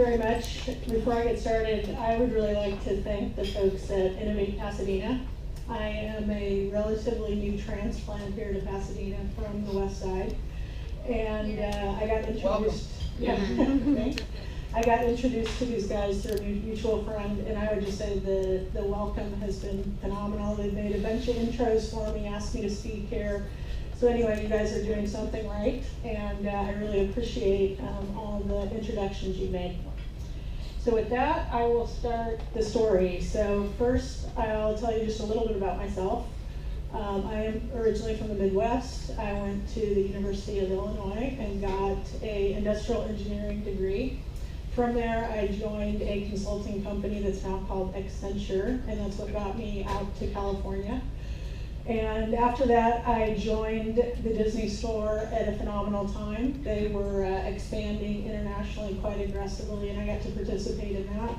very much. Before I get started, I would really like to thank the folks at Innovate Pasadena. I am a relatively new transplant here to Pasadena from the west side. And I got introduced. I got introduced to these guys through a mutual friend, and I would just say the welcome has been phenomenal. They've made a bunch of intros for me, asked me to speak here. So anyway, you guys are doing something right, and I really appreciate all the introductions you made. So with that, I will start the story. So first, I'll tell you just a little bit about myself. I am originally from the Midwest. I went to the University of Illinois and got an industrial engineering degree. From there, I joined a consulting company that's now called Accenture, and that's what got me out to California. And after that, I joined the Disney store at a phenomenal time. They were expanding internationally quite aggressively, and I got to participate in that.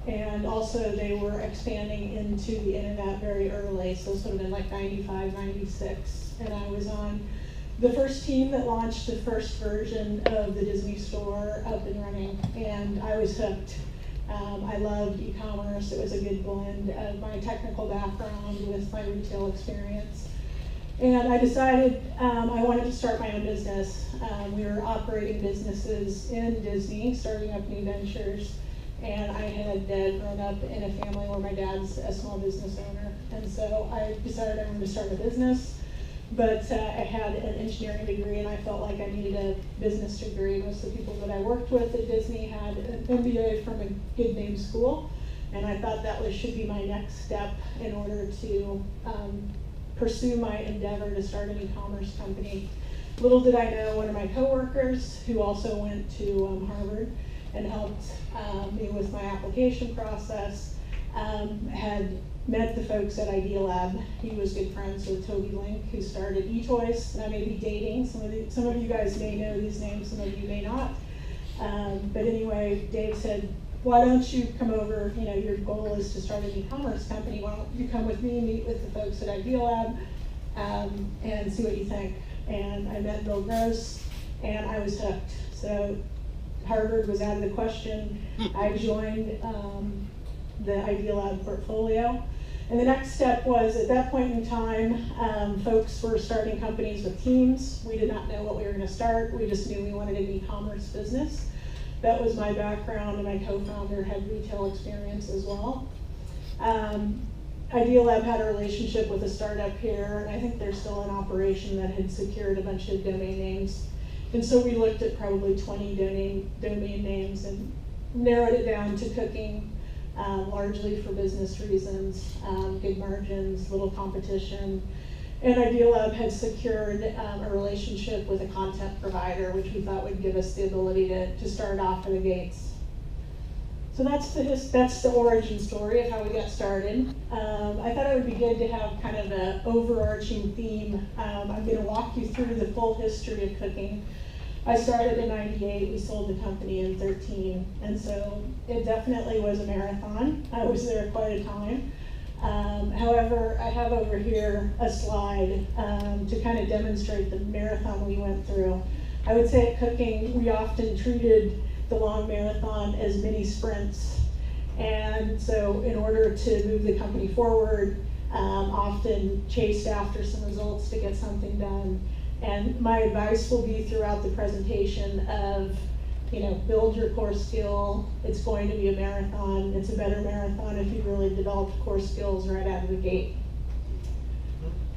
And also, they were expanding into the internet very early, so sort of in like 95, 96. And I was on the first team that launched the first version of the Disney store up and running, and I was hooked. I loved e-commerce. It was a good blend of my technical background with my retail experience. And I decided I wanted to start my own business. We were operating businesses in Disney, starting up new ventures. And I had grown up in a family where my dad's a small business owner. And so I decided I wanted to start a business. But I had an engineering degree, and I felt like I needed a business degree. Most of the people that I worked with at Disney had an MBA from a good name school, and I thought that should be my next step in order to pursue my endeavor to start an e-commerce company. Little did I know, one of my coworkers, who also went to Harvard and helped me with my application process, had met the folks at Idealab. He was good friends with Toby Link, who started eToys, and I may be dating. Some of you guys may know these names, some of you may not. But anyway, Dave said, why don't you come over, your goal is to start an e-commerce company. Why don't you come with me, meet with the folks at Idealab, and see what you think. And I met Bill Gross, and I was hooked. So Harvard was out of the question. I joined the Idealab portfolio. And the next step was, at that point in time, folks were starting companies with teams. We did not know what we were going to start. We just knew we wanted an e-commerce business. That was my background, and my co-founder had retail experience as well. Idealab had a relationship with a startup here, and I think they're still in operation, that had secured a bunch of domain names. And so we looked at probably 20 domain names and narrowed it down to cooking, largely for business reasons, good margins, little competition. And Idealab had secured a relationship with a content provider, which we thought would give us the ability to start off of the gates. So that's the origin story of how we got started. I thought it would be good to have kind of an overarching theme. I'm going to walk you through the full history of cooking. I started in '98, we sold the company in '13, and so it definitely was a marathon. I was there quite a time. However, I have over here a slide to kind of demonstrate the marathon we went through. I would say at cooking, we often treated the long marathon as mini sprints. And so in order to move the company forward, often chased after some results to get something done. And my advice will be throughout the presentation of, build your core skill. It's going to be a marathon. It's a better marathon if you really developed core skills right out of the gate.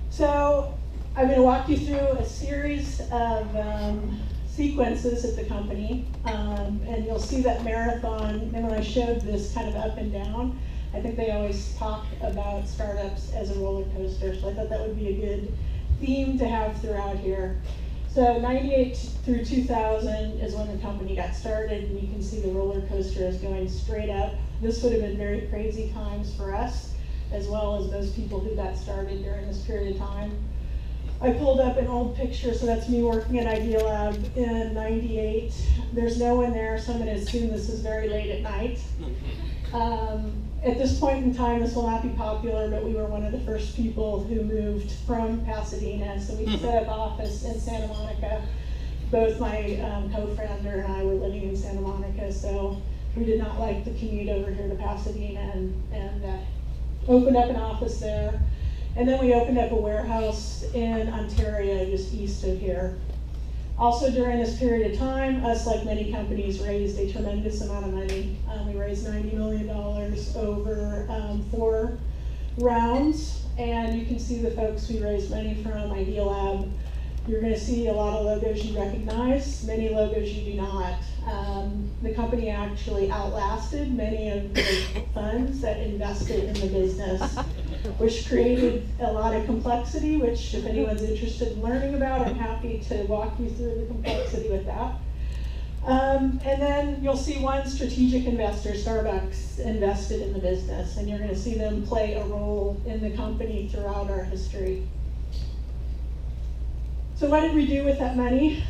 So I'm going to walk you through a series of sequences at the company, and you'll see that marathon. And when I showed this kind of up and down, I think they always talk about startups as a roller coaster. So I thought that would be a good theme to have throughout here. So 98 through 2000 is when the company got started, and you can see the roller coaster is going straight up. This would have been very crazy times for us, as well as those people who got started during this period of time. I pulled up an old picture, so that's me working at Idealab in '98. There's no one there, so I'm going to assume this is very late at night. At this point in time, this will not be popular, but we were one of the first people who moved from Pasadena. So we set up office in Santa Monica. Both my co-founder and I were living in Santa Monica, so We did not like the commute over here to Pasadena and opened up an office there. And then we opened up a warehouse in Ontario, just east of here. Also during this period of time, us, like many companies, raised a tremendous amount of money. We raised $90 million over 4 rounds, and you can see the folks we raised money from. Idealab. You're going to see a lot of logos you recognize, many logos you do not. The company actually outlasted many of the funds that invested in the business, which created a lot of complexity, which if anyone's interested in learning about, I'm happy to walk you through the complexity with that. And then you'll see one strategic investor, Starbucks, invested in the business, and you're going to see them play a role in the company throughout our history. So what did we do with that money?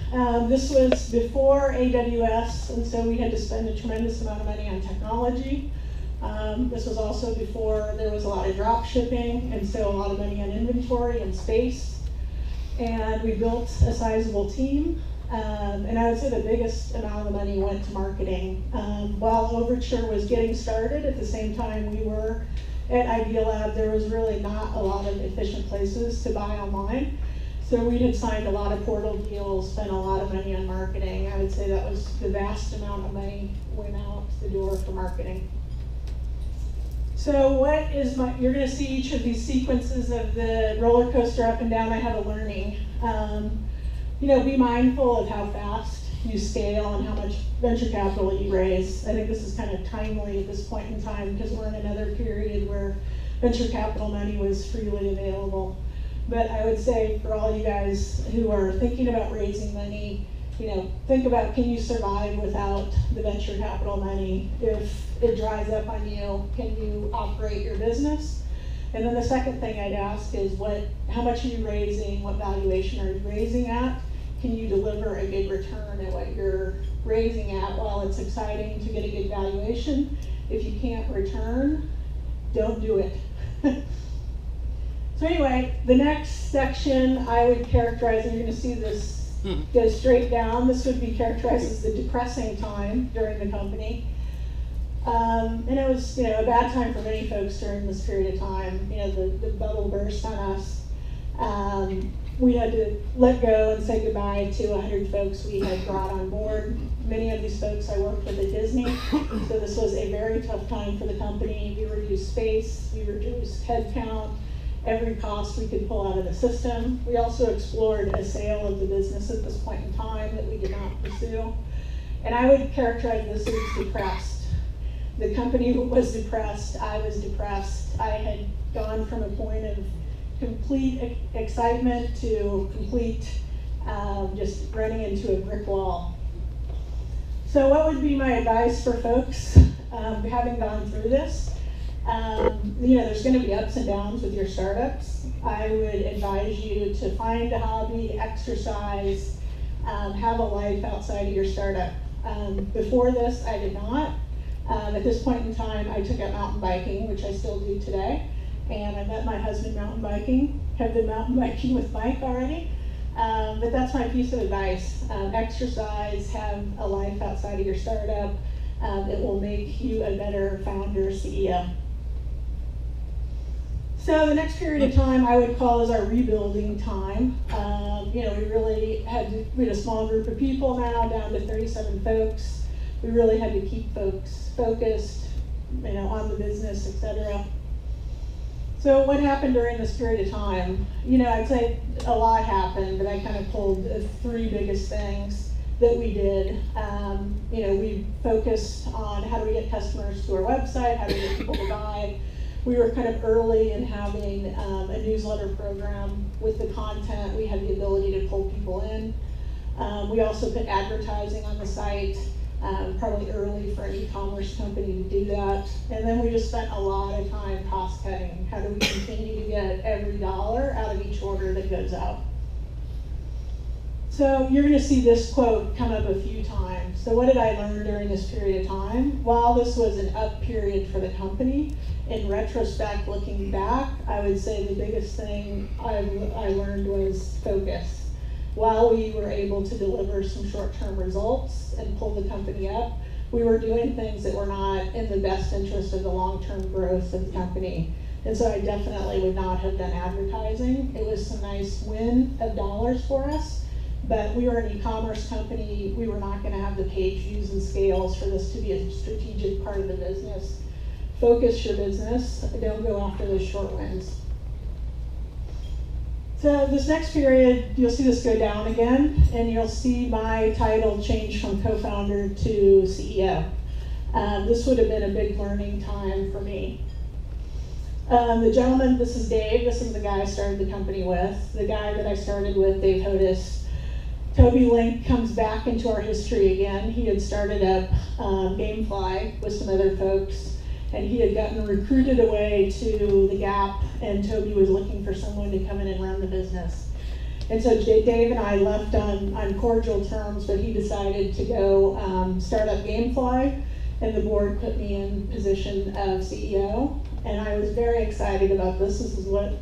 This was before AWS, and so we had to spend a tremendous amount of money on technology. This was also before there was a lot of drop shipping, and so a lot of money on inventory and space. And we built a sizable team. And I would say the biggest amount of money went to marketing. While Overture was getting started, at the same time we were at Idealab, there was really not a lot of efficient places to buy online. So we had signed a lot of portal deals, spent a lot of money on marketing. I would say that was the vast amount of money went out the door for marketing. So what is you're gonna see each of these sequences of the roller coaster up and down. I have a learning. Be mindful of how fast you scale and how much venture capital you raise. I think this is kind of timely at this point in time because we're in another period where venture capital money was freely available. But I would say for all you guys who are thinking about raising money, think about, can you survive without the venture capital money? If it dries up on you, can you operate your business? And then the second thing I'd ask is how much are you raising? What valuation are you raising at? Can you deliver a good return at what you're raising at? While it's exciting to get a good valuation, if you can't return, don't do it. So anyway, the next section I would characterize, and you're going to see this go straight down. This would be characterized as the depressing time during the company. And it was, a bad time for many folks during this period of time. The bubble burst on us. We had to let go and say goodbye to 100 folks we had brought on board. Many of these folks I worked with at Disney, so this was a very tough time for the company. We reduced space, we reduced headcount, every cost we could pull out of the system. We also explored a sale of the business at this point in time that we did not pursue. And I would characterize this as depressed. The company was depressed, I was depressed. I had gone from a point of complete excitement to complete just running into a brick wall. So what would be my advice for folks having gone through this? There's going to be ups and downs with your startups. I would advise you to find a hobby, exercise, have a life outside of your startup. Before this, I did not. At this point in time, I took up mountain biking, which I still do today. And I met my husband mountain biking, have been mountain biking with Mike already. But that's my piece of advice. Exercise, have a life outside of your startup. It will make you a better founder, CEO. So the next period of time I would call is our rebuilding time. We had a small group of people now, down to 37 folks. We really had to keep folks focused, on the business, etc. So what happened during this period of time? I'd say a lot happened, but I kind of pulled the 3 biggest things that we did. We focused on how do we get customers to our website, how do we get people to buy. We were kind of early in having a newsletter program with the content. We had the ability to pull people in. We also put advertising on the site, probably early for an e-commerce company to do that. And then we just spent a lot of time cost cutting. How do we continue to get every dollar out of each order that goes out? So you're going to see this quote come up a few times. So what did I learn during this period of time? While this was an up period for the company, in retrospect, looking back, I would say the biggest thing I learned was focus. While we were able to deliver some short-term results and pull the company up, we were doing things that were not in the best interest of the long-term growth of the company. And so I definitely would not have done advertising. It was some nice win of dollars for us, but we were an e-commerce company. We were not going to have the page views and scales for this to be a strategic part of the business. Focus your business. Don't go after those short wins. So this next period, you'll see this go down again, and you'll see my title change from co-founder to CEO. This would have been a big learning time for me. The gentleman, this is Dave. This is the guy I started the company with. The guy that I started with, Dave Hodis. Toby Link comes back into our history again. He had started up Gamefly with some other folks, and he had gotten recruited away to the Gap, and Toby was looking for someone to come in and run the business. And so Dave and I left on cordial terms, but he decided to go start up Gamefly, and the board put me in position of CEO. And I was very excited about this. This is what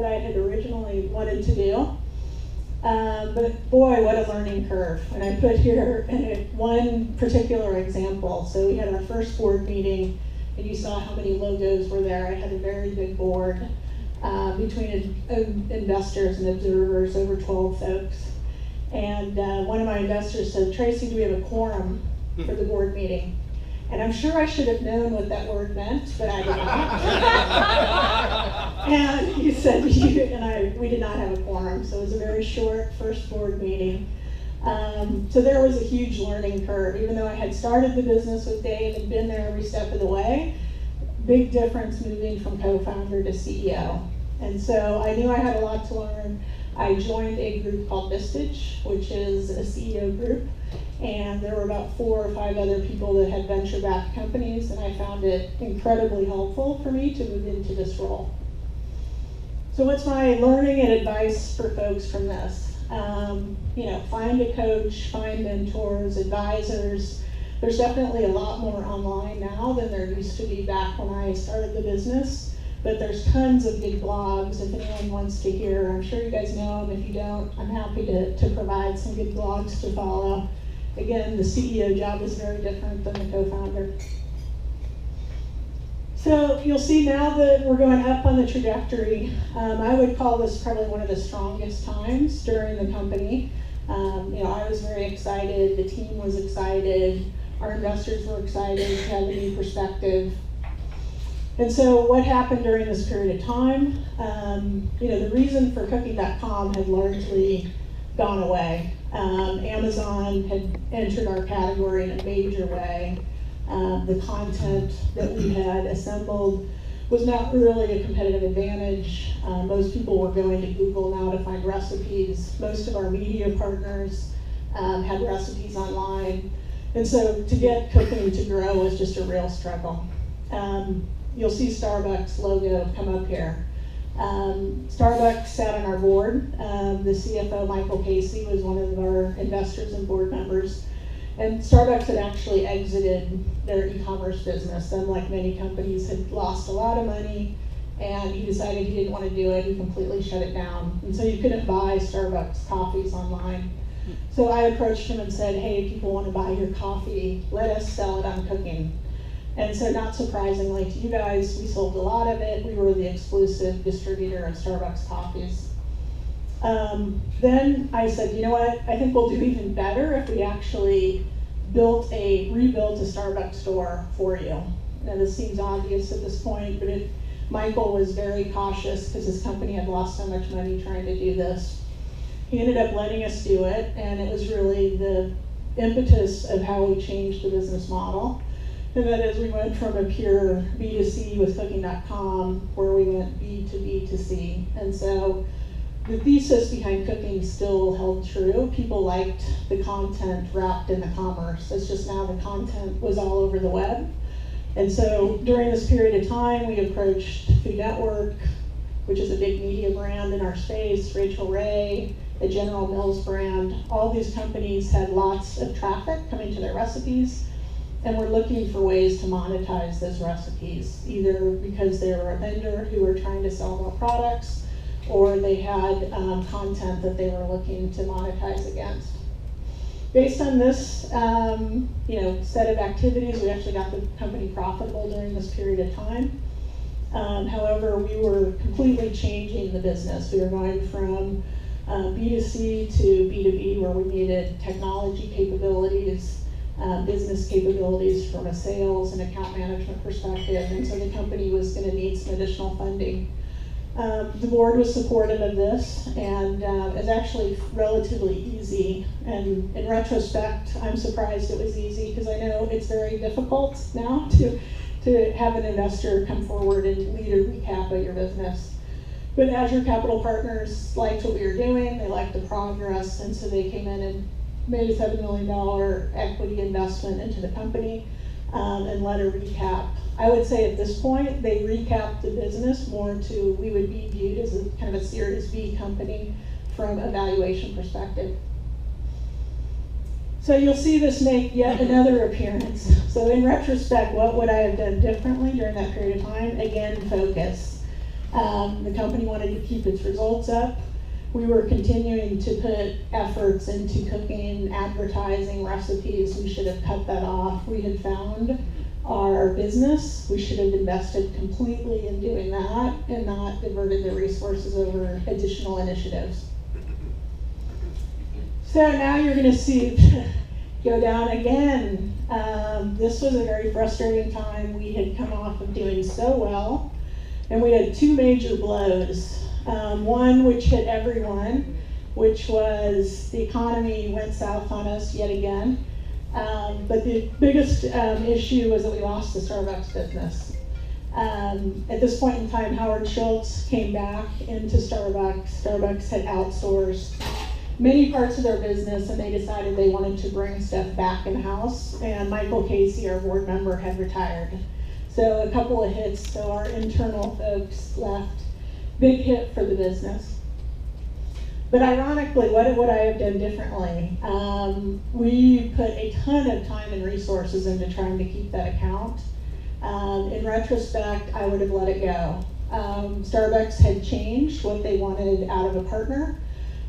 I had originally wanted to do. But boy, what a learning curve. And I put here one particular example. So we had our first board meeting, and you saw how many logos were there. I had a very big board between investors and observers, over 12 folks. And one of my investors said, "Tracy, do we have a quorum for the board meeting?" And I'm sure I should have known what that word meant, but I did not. And he said, we did not have a quorum, so it was a very short first board meeting. So there was a huge learning curve. Even though I had started the business with Dave and been there every step of the way, big difference moving from co-founder to CEO. And so I knew I had a lot to learn. I joined a group called Vistage, which is a CEO group. And there were about 4 or 5 other people that had venture-backed companies, and I found it incredibly helpful for me to move into this role. So what's my learning and advice for folks from this? Find a coach, find mentors, advisors. There's definitely a lot more online now than there used to be back when I started the business, but there's tons of good blogs if anyone wants to hear. I'm sure you guys know them. If you don't, I'm happy to provide some good blogs to follow. Again, the CEO job is very different than the co-founder. So you'll see now that we're going up on the trajectory. I would call this probably one of the strongest times during the company. I was very excited, the team was excited, our investors were excited to have a new perspective. And so what happened during this period of time? The reason for Cooking.com had largely gone away. Amazon had entered our category in a major way. The content that we had assembled was not really a competitive advantage. Most people were going to Google now to find recipes. Most of our media partners had recipes online. And so to get cooking to grow was just a real struggle. You'll see Starbucks logo come up here. Starbucks sat on our board. The CFO, Michael Casey, was one of our investors and board members. And Starbucks had actually exited their e-commerce business. Unlike many companies, had lost a lot of money, and he decided he didn't want to do it. He completely shut it down. And so you couldn't buy Starbucks coffees online. So I approached him and said, "Hey, if people want to buy your coffee, let us sell it on Cooking." And so not surprisingly to you guys, we sold a lot of it. We were the exclusive distributor of Starbucks coffees. Then I said, you know what, I think we'll do even better if we actually rebuilt a Starbucks store for you. Now this seems obvious at this point, but Michael was very cautious because his company had lost so much money trying to do this. He ended up letting us do it, and it was really the impetus of how we changed the business model. And that is, we went from a pure B2C with Cooking.com, where we went B to B2C. And so the thesis behind Cooking still held true. People liked the content wrapped in the commerce. It's just now the content was all over the web. And so during this period of time, we approached Food Network, which is a big media brand in our space, Rachel Ray, a General Mills brand. All these companies had lots of traffic coming to their recipes, and we're looking for ways to monetize those recipes, either because they were a vendor who were trying to sell more products, or they had content that they were looking to monetize against. Based on this set of activities, we actually got the company profitable during this period of time. However, we were completely changing the business. We were going from B2C to B2B, where we needed technology capabilities, business capabilities from a sales and account management perspective, and so the company was going to need some additional funding. The board was supportive of this, and it's actually relatively easy. And in retrospect, I'm surprised it was easy, because I know it's very difficult now to have an investor come forward and lead a recap of your business. But Azure Capital Partners liked what we were doing, they liked the progress, and so they came in and made a $7 million equity investment into the company and led a recap. I would say at this point, they recapped the business more to, we would be viewed as a kind of a Series B company from a valuation perspective. So you'll see this make yet another appearance. So in retrospect, what would I have done differently during that period of time? Again, focus. The company wanted to keep its results up. We were continuing to put efforts into cooking, advertising, recipes. We should have cut that off. We had found our business. We should have invested completely in doing that and not diverted the resources over additional initiatives. So now you're going to see go down again. This was a very frustrating time. We had come off of doing so well, and we had two major blows. One which hit everyone, which was the economy went south on us yet again. But the biggest issue was that we lost the Starbucks business. At this point in time, Howard Schultz came back into Starbucks. Starbucks had outsourced many parts of their business, and they decided they wanted to bring stuff back in-house. And Michael Casey, our board member, had retired. So a couple of hits, so our internal folks left. Big hit for the business. But ironically, what would I have done differently? We put a ton of time and resources into trying to keep that account. In retrospect, I would have let it go. Starbucks had changed what they wanted out of a partner.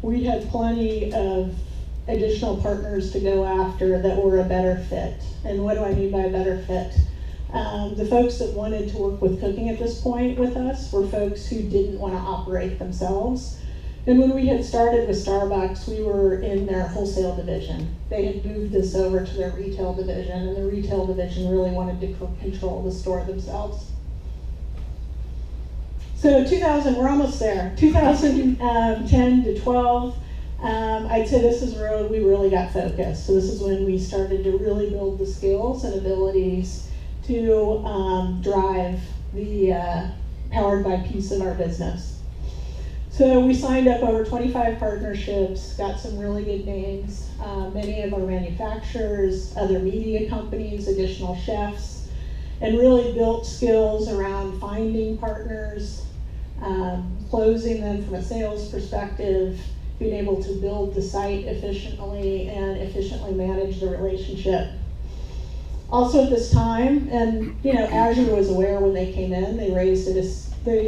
We had plenty of additional partners to go after that were a better fit. And what do I mean by a better fit? The folks that wanted to work with cooking at this point with us were folks who didn't want to operate themselves. And when we had started with Starbucks, we were in their wholesale division. They had moved this over to their retail division, and the retail division really wanted to control the store themselves. So we're almost there. 2010 to 12, I'd say this is where we really got focused. So this is when we started to really build the skills and abilities to drive the powered by piece of our business. So we signed up over 25 partnerships, got some really good names, many of our manufacturers, other media companies, additional chefs, and really built skills around finding partners, closing them from a sales perspective, being able to build the site efficiently and efficiently manage the relationship. Also at this time, and Azure was aware when they came in, they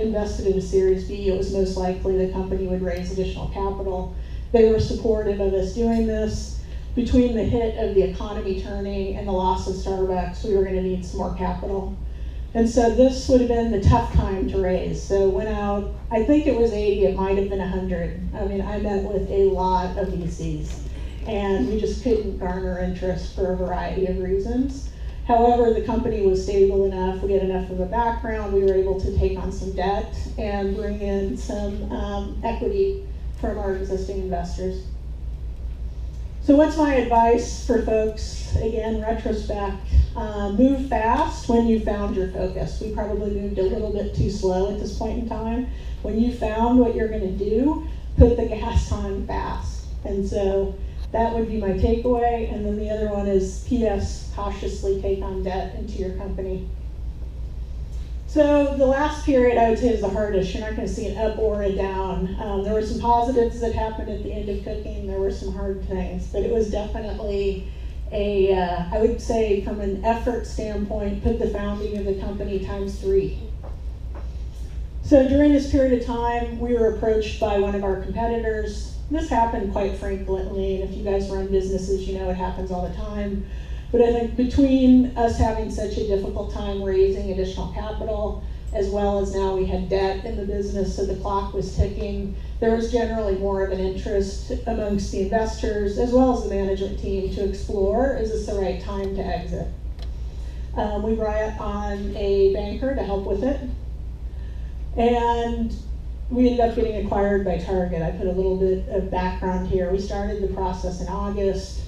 invested in a Series B. It was most likely the company would raise additional capital. They were supportive of us doing this. Between the hit of the economy turning and the loss of Starbucks, we were going to need some more capital. And so this would have been the tough time to raise. So went out, I think it was 80, it might have been 100. I mean, I met with a lot of VCs, and we just couldn't garner interest for a variety of reasons. However, the company was stable enough, we had enough of a background, we were able to take on some debt and bring in some equity from our existing investors. So what's my advice for folks? Again, retrospect, move fast when you found your focus. We probably moved a little bit too slow at this point in time. When you found what you're going to do, put the gas on fast. And so that would be my takeaway. And then the other one is PS, cautiously take on debt into your company. So the last period I would say is the hardest. You're not going to see an up or a down. There were some positives that happened at the end of cooking. There were some hard things, but it was definitely I would say from an effort standpoint, put the founding of the company ×3. So during this period of time, we were approached by one of our competitors. This happened quite frequently, and if you guys run businesses, you know it happens all the time. But I think between us having such a difficult time raising additional capital, as well as now we had debt in the business, so the clock was ticking, there was generally more of an interest amongst the investors, as well as the management team, to explore, is this the right time to exit? We brought on a banker to help with it, and we ended up getting acquired by Target. I put a little bit of background here. We started the process in August.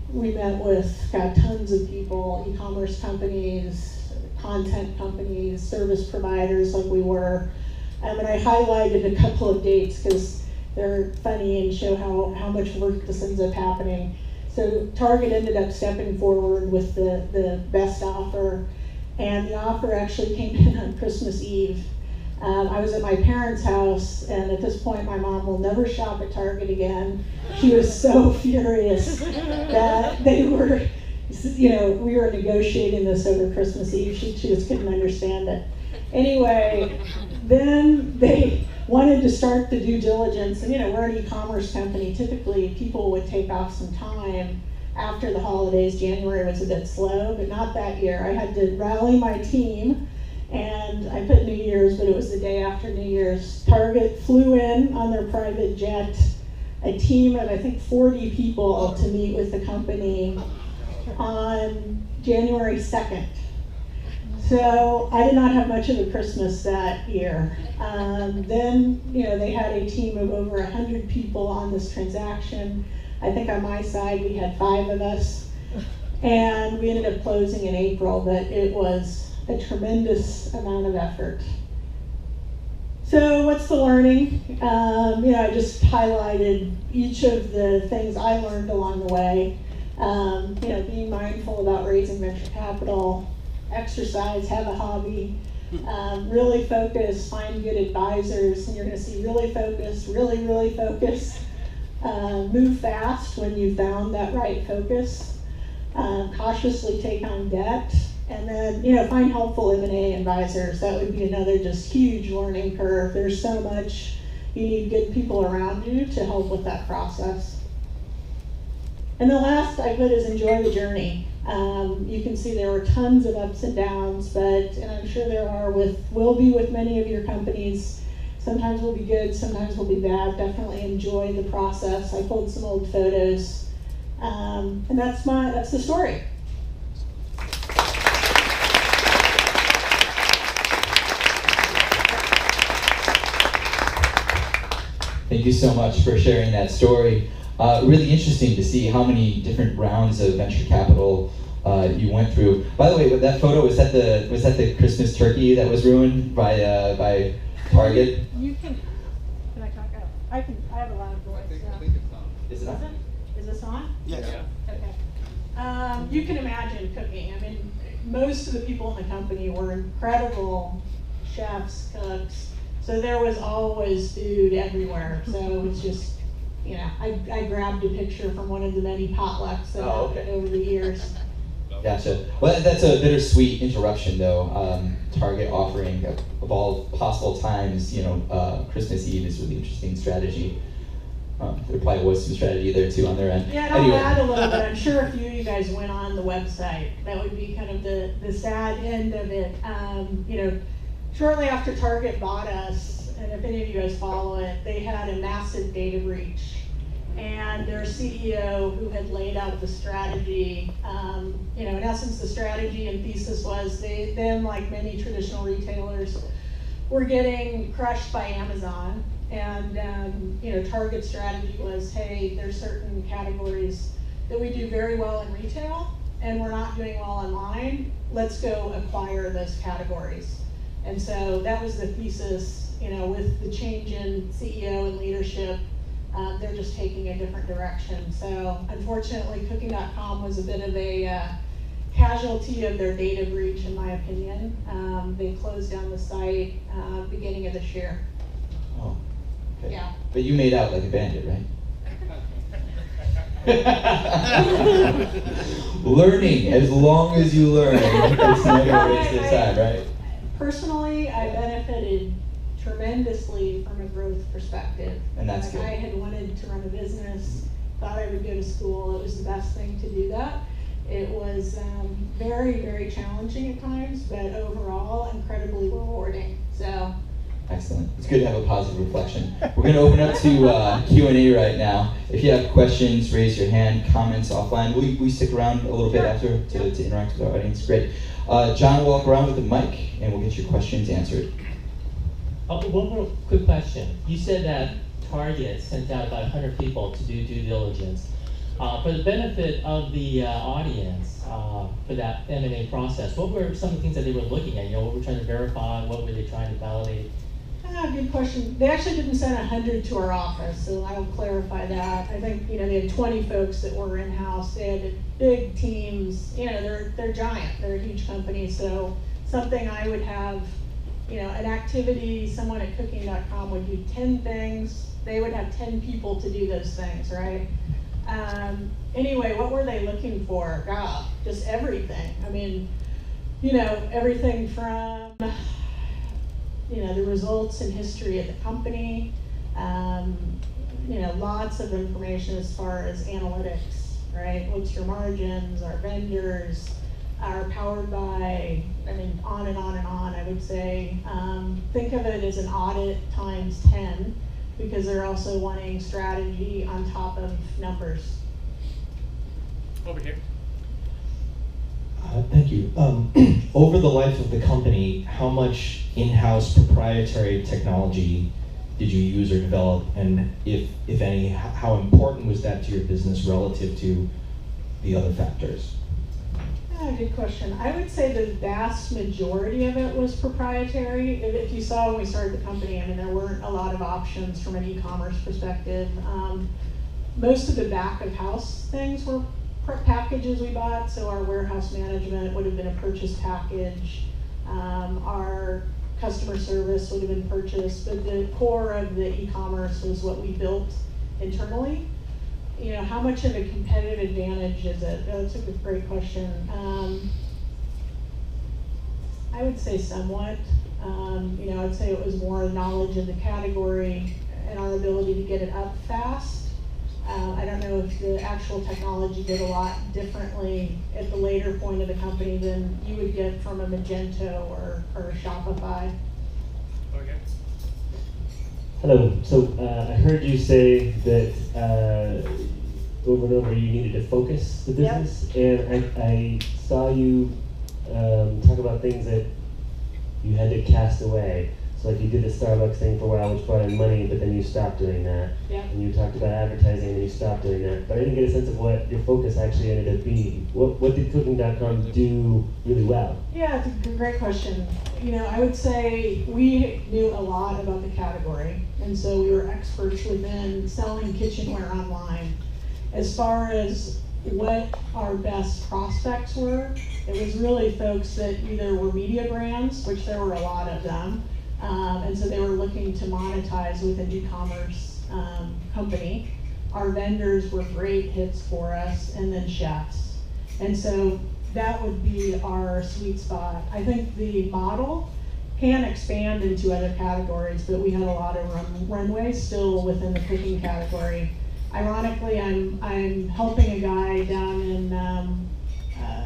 We met with tons of people, e-commerce companies, content companies, service providers like we were. And I highlighted a couple of dates because they're funny and show how much work this ends up happening. So Target ended up stepping forward with the best offer, and the offer actually came in on Christmas Eve. I was at my parents' house, and at this point my mom will never shop at Target again. She was so furious that they were, we were negotiating this over Christmas Eve. She just couldn't understand it. Anyway, then they wanted to start the due diligence, and we're an e-commerce company. Typically, people would take off some time after the holidays. January was a bit slow, but not that year. I had to rally my team, and I put New Year's, but it was the day after New Year's. Target flew in on their private jet, a team of, I think, 40 people to meet with the company on January 2nd. So I did not have much of a Christmas that year. Then, they had a team of over 100 people on this transaction. I think on my side, we had 5 of us. And we ended up closing in April, but it was a tremendous amount of effort. So what's the learning? I just highlighted each of the things I learned along the way. Being mindful about raising venture capital, exercise, have a hobby, really focus, find good advisors, and you're going to see really focus, really focus, move fast when you found that right focus, cautiously take on debt, and then find helpful M&A advisors. That would be another just huge learning curve. There's so much, you need good people around you to help with that process. And the last I put is enjoy the journey. You can see there were tons of ups and downs, and I'm sure there will be with many of your companies. Sometimes will be good, sometimes will be bad. Definitely enjoy the process. I pulled some old photos, and that's the story. Thank you so much for sharing that story. Really interesting to see how many different rounds of venture capital you went through. By the way, with that photo, was that the Christmas turkey that was ruined by Target? Can I talk out? I have a loud voice. I think it's on. Is it on? Is this on? Yes. Yeah. Okay. You can imagine cooking. I mean, most of the people in the company were incredible chefs, cooks. So there was always food everywhere. So it's just, I grabbed a picture from one of the many potlucks that happened over the years. Gotcha. Well, that's a bittersweet interruption, though. Target offering of all possible times, Christmas Eve is really interesting strategy. There probably was some strategy there too on their end. Yeah, and I'll add a little bit. I'm sure if you guys went on the website, that would be kind of the sad end of it. Shortly after Target bought us, and if any of you guys follow it, they had a massive data breach. And their CEO, who had laid out the strategy, in essence, the strategy and thesis was them, like many traditional retailers, were getting crushed by Amazon. And Target's strategy was, hey, there's certain categories that we do very well in retail, and we're not doing well online. Let's go acquire those categories. And so that was the thesis, with the change in CEO and leadership. They're just taking a different direction. So unfortunately, Cooking.com was a bit of a casualty of their data breach, in my opinion. They closed down the site beginning of this year. Oh, okay. Yeah. But you made out like a bandit, right? Learning, as long as you learn, it's never a waste of time, right? Personally, I benefited tremendously from a growth perspective. And that's like good. I had wanted to run a business, thought I would go to school. It was the best thing to do that. It was very, very challenging at times, but overall incredibly rewarding. So. Excellent. It's good to have a positive reflection. We're going to open up to Q&A right now. If you have questions, raise your hand. Comments offline. We stick around a little bit after to interact with our audience. Great. John will walk around with the mic, and we'll get your questions answered. One more quick question. You said that Target sent out about 100 people to do due diligence. For the benefit of the audience, for that M&A process, what were some of the things that they were looking at? What were they trying to verify? What were they trying to validate? Good question. They actually didn't send 100 to our office, so I will clarify that. I think they had 20 folks that were in-house. They had big teams. They're giant. They're a huge company. So something I would have, an activity. Someone at cooking.com would do 10 things. They would have 10 people to do those things, right? Anyway, what were they looking for? God, just everything. I mean, everything from the results and history of the company, lots of information as far as analytics, right? What's your margins, our vendors, are powered by, on and on and on, I would say. Think of it as an audit times 10, because they're also wanting strategy on top of numbers. Over here. Thank you. Over the life of the company, how much in-house proprietary technology did you use or develop, and if any, how important was that to your business relative to the other factors? Good question. I would say the vast majority of it was proprietary. If you saw when we started the company, there weren't a lot of options from an e-commerce perspective. Most of the back of house things were packages we bought, so our warehouse management would have been a purchase package. Our customer service would have been purchased, but the core of the e-commerce was what we built internally. How much of a competitive advantage is it? That's a great question. I would say somewhat. I would say it was more knowledge of the category and our ability to get it up fast. I don't know if the actual technology did a lot differently at the later point of the company than you would get from a Magento or a Shopify. Okay. Hello. So I heard you say that over and over you needed to focus the business, and I saw you talk about things that you had to cast away. So like you did the Starbucks thing for a while, which brought in money, but then you stopped doing that. Yeah. And you talked about advertising, and you stopped doing that. But I didn't get a sense of what your focus actually ended up being. What did Cooking.com do really well? Yeah, it's a great question. I would say we knew a lot about the category, and so we were experts within selling kitchenware online. As far as what our best prospects were, it was really folks that either were media brands, which there were a lot of them, and so they were looking to monetize with an e-commerce company. Our vendors were great hits for us, and then chefs. And so that would be our sweet spot. I think the model can expand into other categories, but we had a lot of runway still within the cooking category. Ironically, I'm helping a guy down in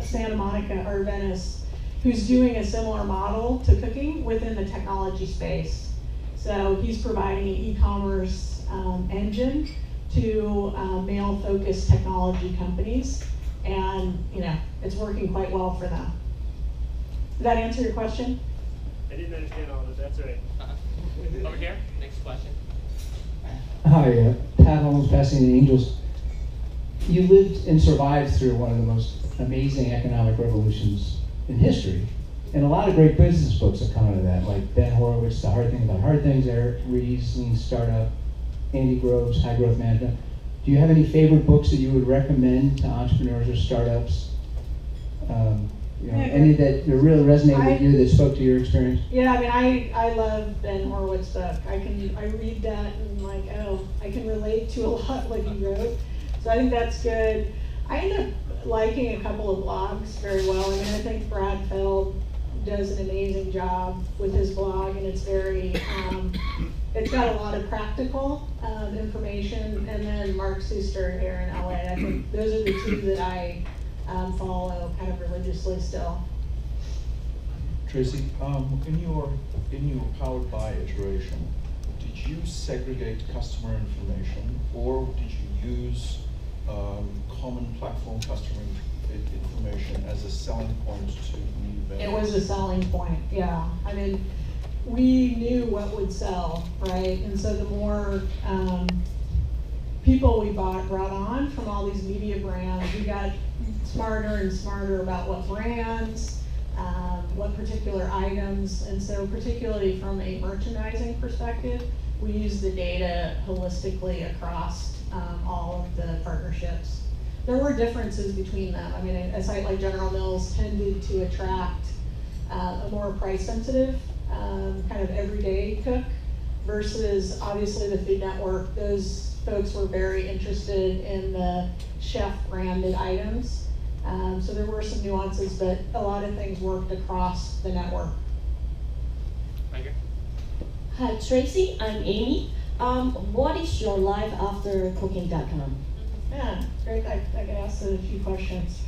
Santa Monica or Venice who's doing a similar model to cooking within the technology space. So he's providing an e-commerce engine to male-focused technology companies, and it's working quite well for them. Did that answer your question? I didn't understand all of it. That's right. Over here. Next question. Hi, Pat Holmes, Pasadena Angels. You lived and survived through one of the most amazing economic revolutions in history. And a lot of great business books have come out of that, like Ben Horowitz, The Hard Thing About Hard Things, Eric Rees, Lean Startup, Andy Grove's High Growth Management. Do you have any favorite books that you would recommend to entrepreneurs or startups? Any that really resonated with you, that spoke to your experience? Yeah, I love Ben Horowitz's book. I read that and I can relate to a lot what he wrote. So I think that's good. I end up liking a couple of blogs very well. I think Brad Feld does an amazing job with his blog, and it's very, it's got a lot of practical information. And then Mark Suster here in LA. I think those are the two that I follow kind of religiously still. Tracy, in your powered by iteration, did you segregate customer information, or did you use common platform customer information as a selling point to new vendors? It was a selling point, yeah. I mean, we knew what would sell, right? And so the more people we brought on from all these media brands, we got smarter and smarter about what brands, what particular items, and so particularly from a merchandising perspective, we use the data holistically across all of the partnerships. There were differences between them. I mean, a site like General Mills tended to attract a more price-sensitive, kind of everyday cook, versus obviously the Food Network. Those folks were very interested in the chef-branded items. So there were some nuances, but a lot of things worked across the network. Right here. Hi, Tracy. I'm Amy. What is your life after cooking.com? Yeah, great. I could ask a few questions.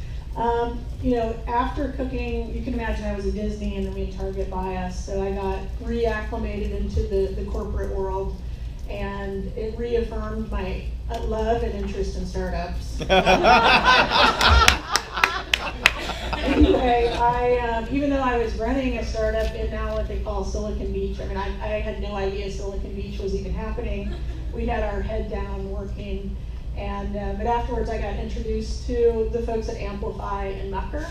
You know, after cooking, you can imagine I was at Disney and then we had Target buy us, so I got reacclimated into the corporate world, and it reaffirmed my love and interest in startups. Anyway, even though I was running a startup in now what they call Silicon Beach, I mean, I had no idea Silicon Beach was even happening. We had our head down working, and but afterwards I got introduced to the folks at Amplify and Mucker,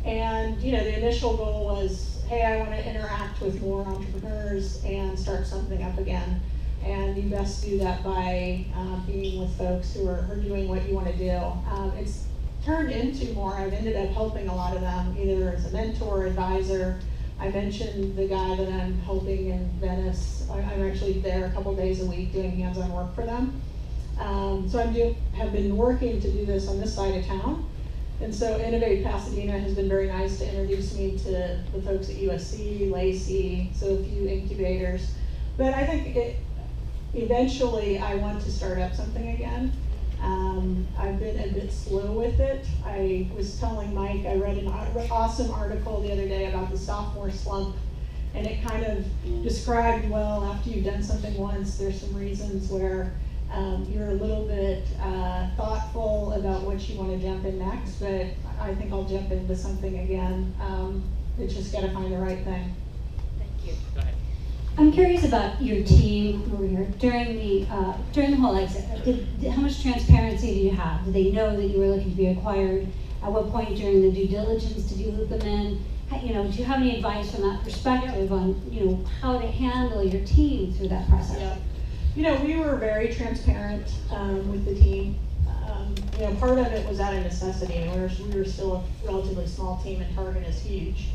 and you know, the initial goal was, hey, I want to interact with more entrepreneurs and start something up again, and you best do that by being with folks who are doing what you want to do. It's turned into more, I've ended up helping a lot of them, either as a mentor, advisor. I mentioned the guy that I'm helping in Venice. I'm actually there a couple days a week doing hands-on work for them. So I have been working to do this on this side of town. And so Innovate Pasadena has been very nice to introduce me to the folks at USC, Lacey, so a few incubators. But I think eventually I want to start up something again. I've been a bit slow with it. I was telling Mike, I read an awesome article the other day about the sophomore slump, and it kind of described, well, after you've done something once, there's some reasons where you're a little bit thoughtful about what you want to jump in next, but I think I'll jump into something again. It's just got to find the right thing. Thank you. Go ahead. I'm curious about your team over here during the whole exit. How much transparency do you have? Did they know that you were looking to be acquired? At what point during the due diligence did you loop them in? You know, do you have any advice from that perspective on, you know, how to handle your team through that process? Yeah. You know, we were very transparent with the team. You know, part of it was out of necessity. We were still a relatively small team, and Target is huge,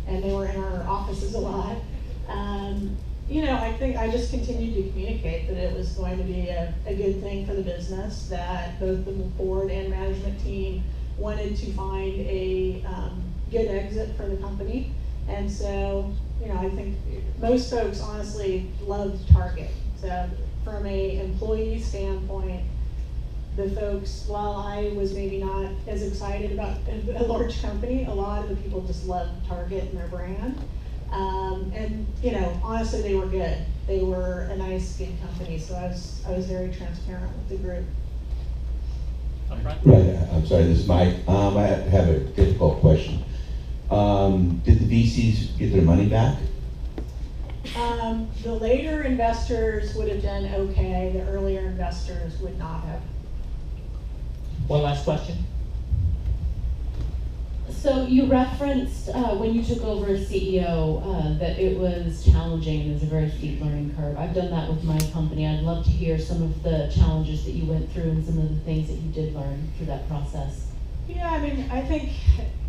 and they were in our offices a lot. You know, I think I just continued to communicate that it was going to be a good thing for the business, that both the board and management team wanted to find a good exit for the company. And so, you know, I think most folks honestly loved Target. So from a employee standpoint, the folks, while I was maybe not as excited about a large company, a lot of the people just loved Target and their brand. And you know, honestly, they were good. They were a nice, good company. So I was very transparent with the group. Up front. Right, I'm sorry, this is Mike. I have a difficult question. Did the VCs get their money back? The later investors would have done okay. The earlier investors would not have. One last question. So you referenced when you took over as CEO that it was challenging and there's a very steep learning curve. I've done that with my company. I'd love to hear some of the challenges that you went through and some of the things that you did learn through that process. Yeah, I mean, I think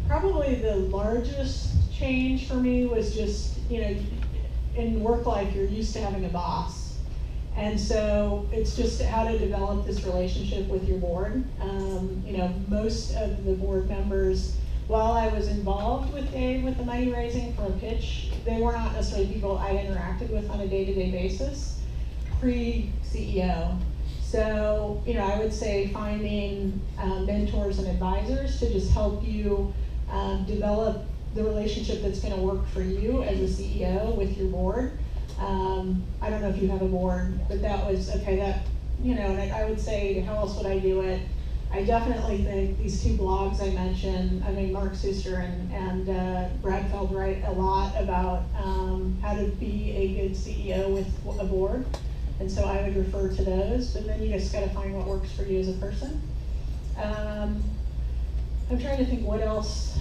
probably the largest change for me was just, you know, in work life, you're used to having a boss. And so it's just how to develop this relationship with your board. You know, most of the board members while I was involved with Dave with the money raising for a pitch, they were not necessarily people I interacted with on a day-to-day basis, pre-CEO. So, I would say finding mentors and advisors to just help you develop the relationship that's gonna work for you as a CEO with your board. I don't know if you have a board, but that was, okay, and I would say, how else would I do it? I definitely think these two blogs I mentioned, Mark Suster and Brad Feld write a lot about how to be a good CEO with a board. And so I would refer to those, but then you just gotta find what works for you as a person. I'm trying to think what else.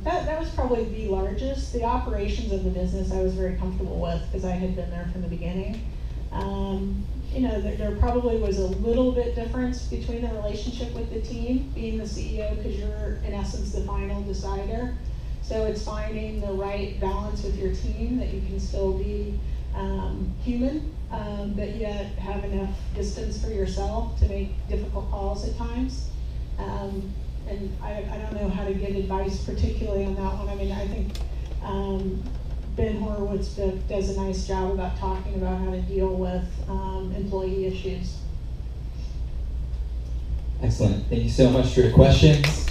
That was probably the largest. The operations of the business I was very comfortable with because I had been there from the beginning. There probably was a little bit difference between the relationship with the team, being the CEO, because you're in essence the final decider. So it's finding the right balance with your team that you can still be human, but yet have enough distance for yourself to make difficult calls at times. And I don't know how to give advice particularly on that one. I think Ben Horowitz does a nice job about talking about how to deal with employee issues. Excellent. Thank you so much for your questions.